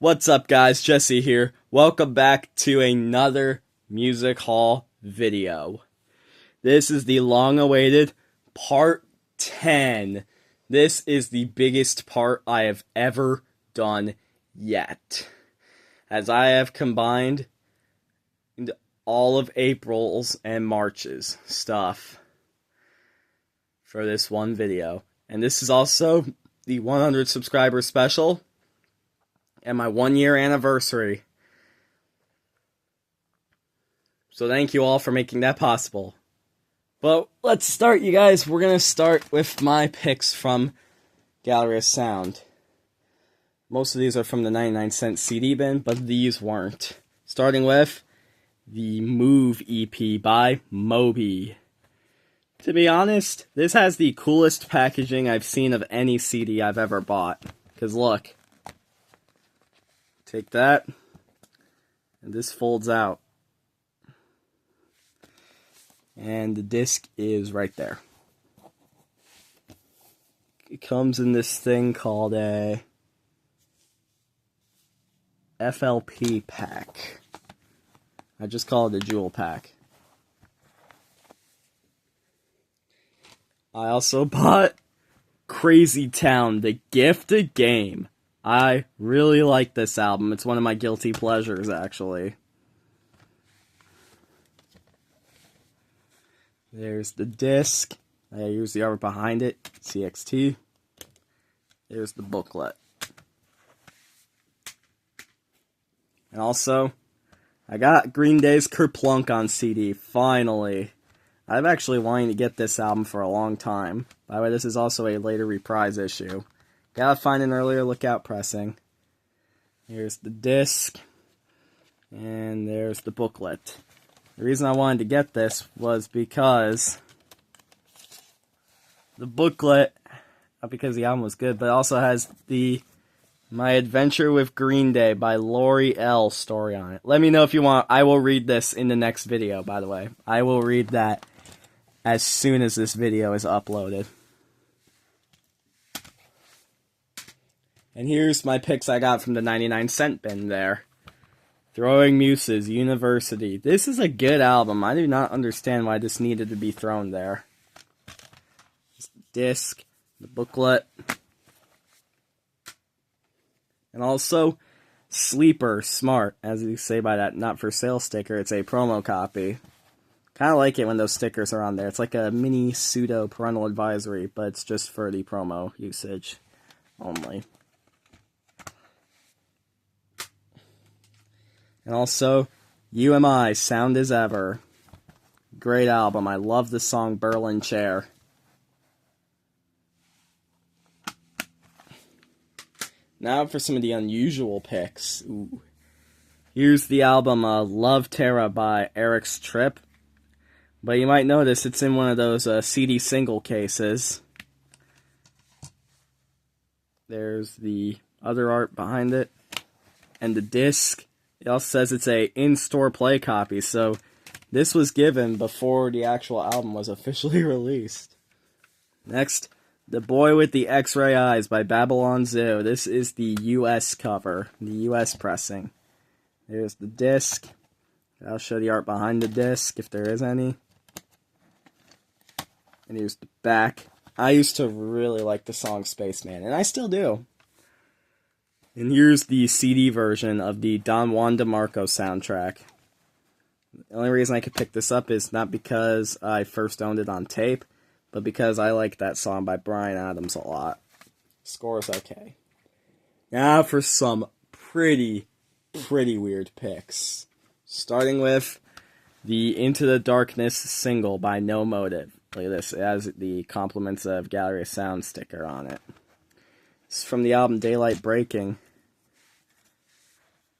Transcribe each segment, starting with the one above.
What's up, guys? Jesse here. Welcome back to another Music Hall video. This is the long-awaited part 10. This is the biggest part I have ever done yet, as I have combined all of April's and March's stuff for this one video. And this is also the 100 subscriber special and my 1-year anniversary. So thank you all for making that possible. But let's start, you guys. We're going to start with my picks from Gallery of Sound. Most of these are from the 99-cent CD bin, but these weren't. Starting with the Move EP by Moby. To be honest, this has the coolest packaging I've seen of any CD I've ever bought. Because look. Take that, and this folds out. And the disc is right there. It comes in this thing called a FLP pack. I just call it a jewel pack. I also bought Crazy Town, the Gifted Game. I really like this album. It's one of my guilty pleasures, actually. There's the disc. Here's the art behind it. CXT. There's the booklet. And also, I got Green Day's Kerplunk on CD, finally. I've actually wanted to get this album for a long time. By the way, this is also a later reprise issue. Gotta find an earlier lookout pressing. Here's the disc. And there's the booklet. The reason I wanted to get this was because the booklet, not because the album was good, but also has the My Adventure with Green Day by Lori L. story on it. Let me know if you want. I will read this in the next video, by the way. I will read that as soon as this video is uploaded. And here's my picks I got from the 99-cent bin there. Throwing Muses, University. This is a good album. I do not understand why this needed to be thrown there. Just the disc, the booklet. And also, Sleeper, Smart, as you say by that not for sale sticker. It's a promo copy. Kind of like it when those stickers are on there. It's like a mini pseudo parental advisory, but it's just for the promo usage only. And also, UMI, Sound as Ever. Great album. I love the song Berlin Chair. Now for some of the unusual picks. Ooh. Here's the album Love Terra by Eric's Trip. But you might notice it's in one of those CD single cases. There's the other art behind it. And the disc. It also says it's a in-store play copy, so this was given before the actual album was officially released. Next, The Boy with the X-Ray Eyes by Babylon Zoo. This is the US cover, the US pressing. There's the disc. I'll show the art behind the disc, if there is any. And here's the back. I used to really like the song Spaceman, and I still do. And here's the CD version of the Don Juan DeMarco soundtrack. The only reason I could pick this up is not because I first owned it on tape, but because I like that song by Bryan Adams a lot. Score's okay. Now for some pretty weird picks. Starting with the Into the Darkness single by No Motive. Look at this. It has the Compliments of Gallery of Sound sticker on it. It's from the album Daylight Breaking.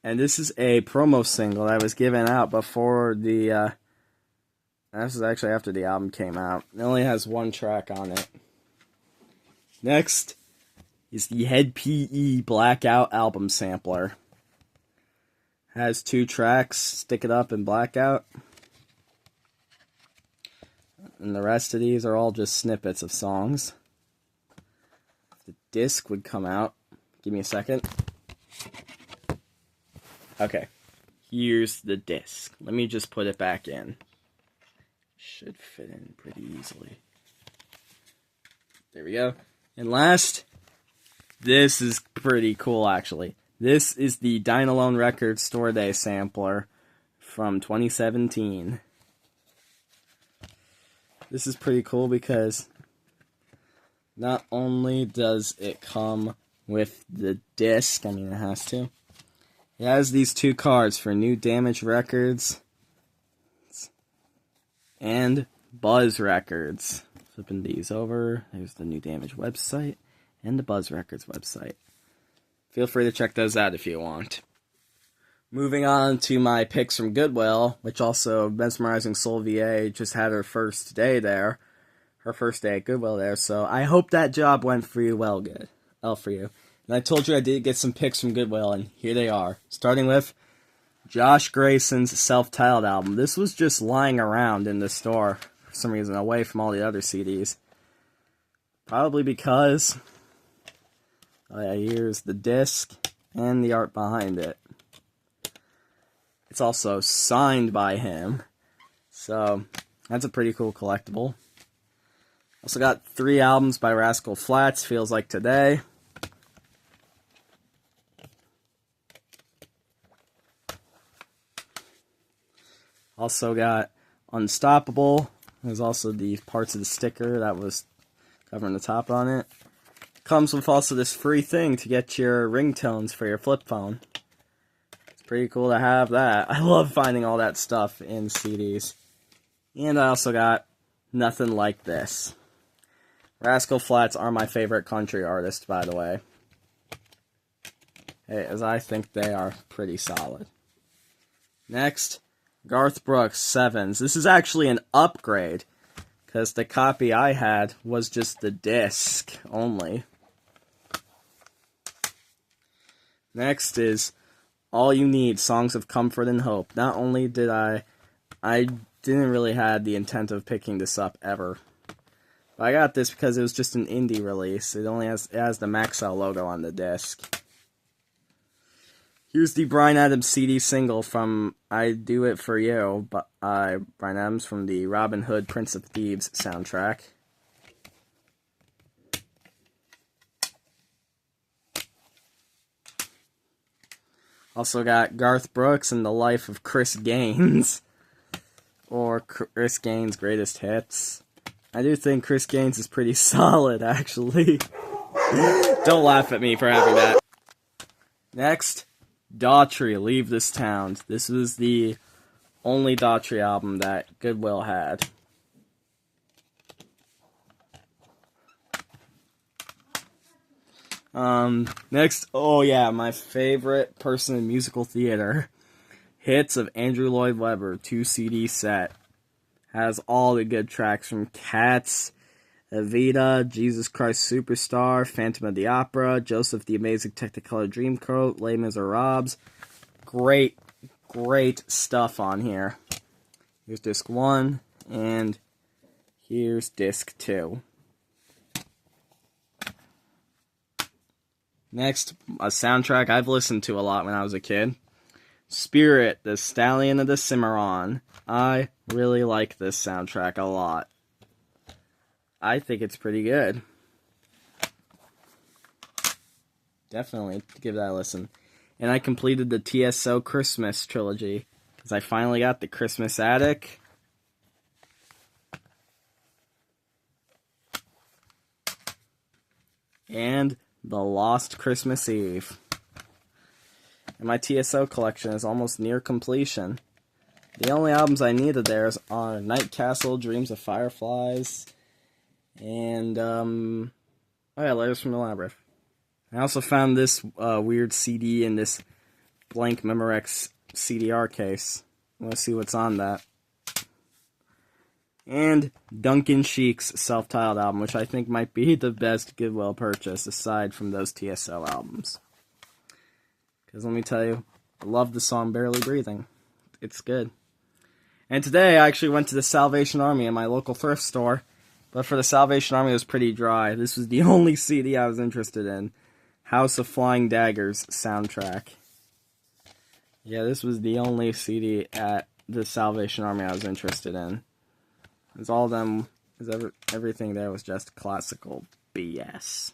And this is a promo single that was given out before the, this is actually after the album came out. It only has one track on it. Next is the Hed PE Blackout album sampler. Has 2 tracks, Stick It Up and Blackout. And the rest of these are all just snippets of songs. The disc would come out. Give me a second. Okay, here's the disc. Let me just put it back in. Should fit in pretty easily. There we go. And last, this is pretty cool actually. This is the Dynalone Records Store Day sampler from 2017. This is pretty cool because not only does it come with the disc, I mean it has to, it has these two cards for New Damage Records and Buzz Records. Flipping these over, there's the New Damage website and the Buzz Records website. Feel free to check those out if you want. Moving on to my picks from Goodwill, which also Mesmerizing Soul VA just had her first day there. Her first day at Goodwill there, so I hope that job went for you well for you. And I told you I did get some picks from Goodwill, and here they are. Starting with Josh Grayson's self-titled album. This was just lying around in the store for some reason, away from all the other CDs. Probably because, oh yeah, here's the disc and the art behind it. It's also signed by him, so that's a pretty cool collectible. Also got 3 albums by Rascal Flatts, Feels Like Today. Also got Unstoppable. There's also the parts of the sticker that was covering the top on it. Comes with also this free thing to get your ringtones for your flip phone. It's pretty cool to have that. I love finding all that stuff in CDs. And I also got Nothing Like This. Rascal Flatts are my favorite country artist, by the way. Hey, as I think they are pretty solid. Next, Garth Brooks, Sevens. This is actually an upgrade, because the copy I had was just the disc only. Next is All You Need, Songs of Comfort and Hope. Not only did I didn't really have the intent of picking this up ever. But I got this because it was just an indie release. It has the Maxell logo on the disc. Here's the Bryan Adams CD single from I Do It For You by Bryan Adams from the Robin Hood Prince of Thieves soundtrack. Also got Garth Brooks and the Life of Chris Gaines, or Chris Gaines' Greatest Hits. I do think Chris Gaines is pretty solid, actually. Don't laugh at me for having that. Next, Daughtry, Leave This Town. This was the only Daughtry album that Goodwill had. Next, oh yeah, my favorite person in musical theater. Hits of Andrew Lloyd Webber, 2 CD set. Has all the good tracks from Cats, Evita, Jesus Christ Superstar, Phantom of the Opera, Joseph the Amazing Technicolor Dreamcoat, Les Miserables. Great stuff on here. Here's disc 1, and here's disc 2. Next, a soundtrack I've listened to a lot when I was a kid. Spirit, the Stallion of the Cimarron. I really like this soundtrack a lot. I think it's pretty good. Definitely give that a listen. And I completed the TSO Christmas trilogy, because I finally got the Christmas Attic. And The Lost Christmas Eve. And my TSO collection is almost near completion. The only albums I needed there are Night Castle, Dreams of Fireflies, and, oh yeah, Letters from the Labyrinth. I also found this weird CD in this blank Memorex CDR case. I want to see what's on that. And Duncan Sheik's self-titled album, which I think might be the best Goodwill purchase aside from those TSO albums. Because let me tell you, I love the song Barely Breathing. It's good. And today I actually went to the Salvation Army in my local thrift store. But for the Salvation Army, it was pretty dry. This was the only CD I was interested in. House of Flying Daggers soundtrack. Yeah, this was the only CD at the Salvation Army I was interested in. Cause all of them, everything there was just classical BS.